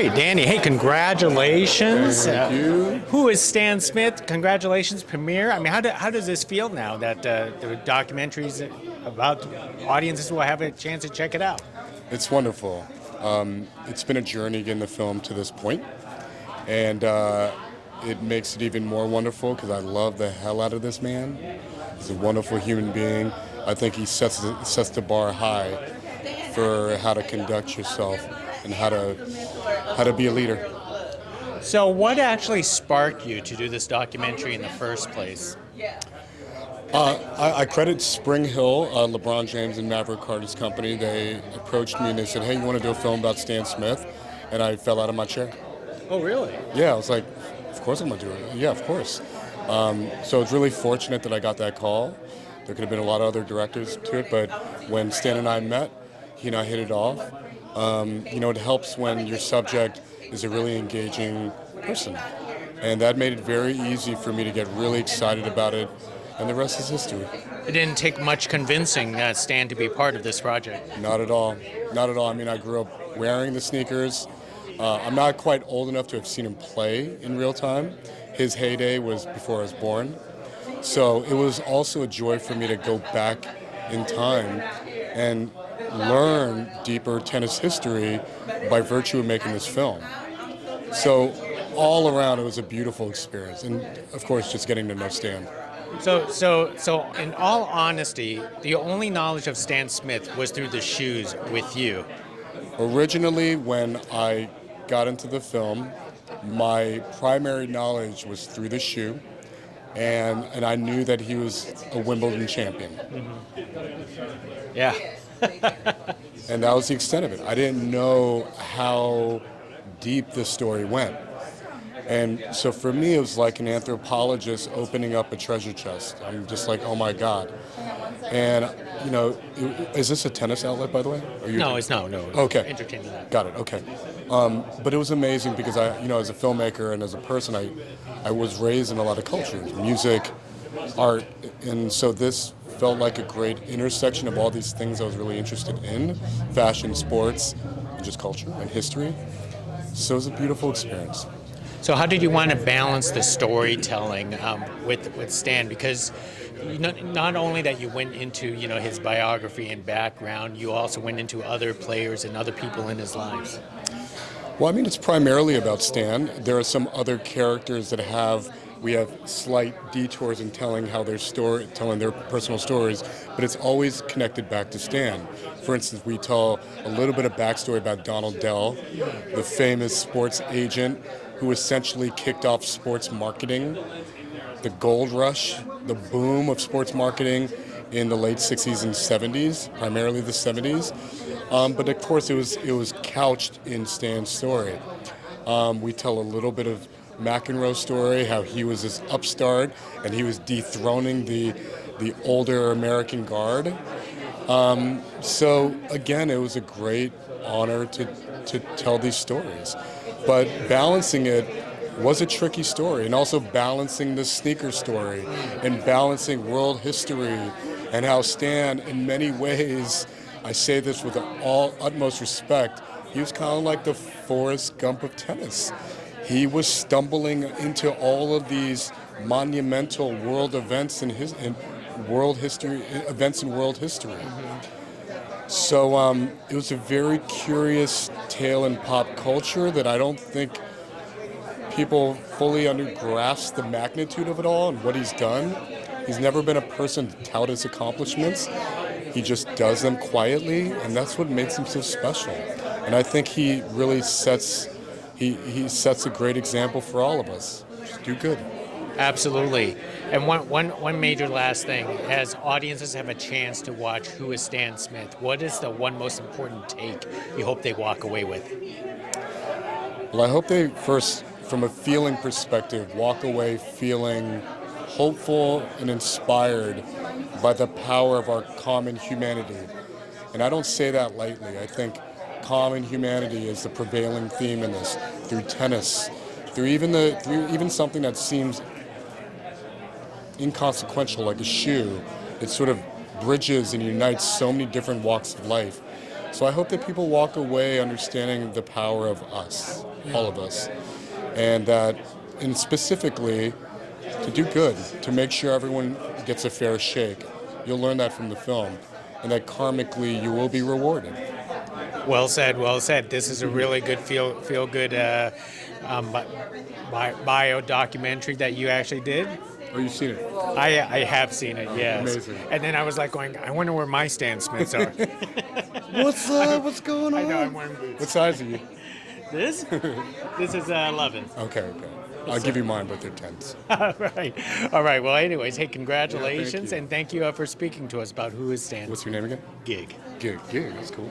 right, Danny. Hey, congratulations. Thank you. Who is Stan Smith? Congratulations, premiere. I mean, how does this feel now that the documentaries about audiences will have a chance to check it out? It's wonderful. It's been a journey getting the film to this point, and it makes it even more wonderful because I love the hell out of this man. He's a wonderful human being. I think he sets the bar high for how to conduct yourself and how to be a leader. So, what actually sparked you to do this documentary in the first place? I credit Spring Hill, LeBron James and Maverick company. They approached me and they said, "Hey, you want to do a film about Stan Smith?" And I fell out of my chair. Oh, really? Yeah, I was like, "Of course I'm gonna do it." Yeah, of course. So it's really fortunate that I got that call. There could have been a lot of other directors to it, but when Stan and I met, he and I hit it off. It helps when your subject is a really engaging person. And that made it very easy for me to get really excited about it, and the rest is history. It didn't take much convincing Stan to be part of this project. Not at all. Not at all. I mean, I grew up wearing the sneakers. I'm not quite old enough to have seen him play in real time. His heyday was before I was born. So it was also a joy for me to go back in time and learn deeper tennis history by virtue of making this film. So all around, it was a beautiful experience. And of course, just getting to know Stan. So, in all honesty, the only knowledge of Stan Smith was through the shoes with you. Originally, when I got into the film, my primary knowledge was through the shoe, and I knew that he was a Wimbledon champion. Mm-hmm. Yeah. And that was the extent of it. I didn't know how deep this story went. And so for me, it was like an anthropologist opening up a treasure chest. I'm just like, oh my God. And, is this a tennis outlet, by the way? No, it's no. Okay. Entertaining. Got it, okay. But it was amazing because as a filmmaker and as a person, I was raised in a lot of cultures, music, art. And so this felt like a great intersection of all these things I was really interested in, fashion, sports, and just culture and history. So it was a beautiful experience. So how did you want to balance the storytelling with Stan? Because not only that you went into his biography and background, you also went into other players and other people in his lives. Well, I mean, it's primarily about Stan. There are some other characters that we have slight detours in telling telling their personal stories, but it's always connected back to Stan. For instance, we tell a little bit of backstory about Donald Dell, the famous sports agent who essentially kicked off sports marketing, the gold rush, the boom of sports marketing in the late 60s and 70s, primarily the 70s. But of course, it was couched in Stan's story. We tell a little bit of McEnroe's story, how he was this upstart and he was dethroning the older American guard. So again, it was a great honor to tell these stories. But balancing it was a tricky story, and also balancing the sneaker story and balancing world history and how Stan, in many ways, I say this with all utmost respect, he was kind of like the Forrest Gump of tennis. He was stumbling into all of these monumental world events in world history. So it was a very curious tale in pop culture that I don't think people fully grasp the magnitude of it all and what he's done. He's never been a person to tout his accomplishments. He just does them quietly, and that's what makes him so special. And I think he really sets a great example for all of us. Just do good. Absolutely. And one major last thing, as audiences have a chance to watch Who is Stan Smith, what is the one most important take you hope they walk away with? Well, I hope they first, from a feeling perspective, walk away feeling hopeful and inspired by the power of our common humanity. And I don't say that lightly. I think common humanity is the prevailing theme in this, through tennis, through even something that seems inconsequential like a shoe. It sort of bridges and unites so many different walks of life. So I hope that people walk away understanding the power of us, all of us, and and specifically, to do good, to make sure everyone gets a fair shake. You'll learn that from the film, and that karmically you will be rewarded. Well said. Well said. This is a really good feel good bio documentary that you actually did. Oh, you've seen it? I have seen it. Yes. Amazing. And then I was like going, I wonder where my Stan Smiths are. What's going on? I know I'm wearing boots. What size are you? This? This is 11. Okay. I'll give you mine, but they're 10s. All right. Well, anyways, hey, congratulations, you. and thank you for speaking to us about who is Stan. What's your name again? Gig. Gig. That's cool.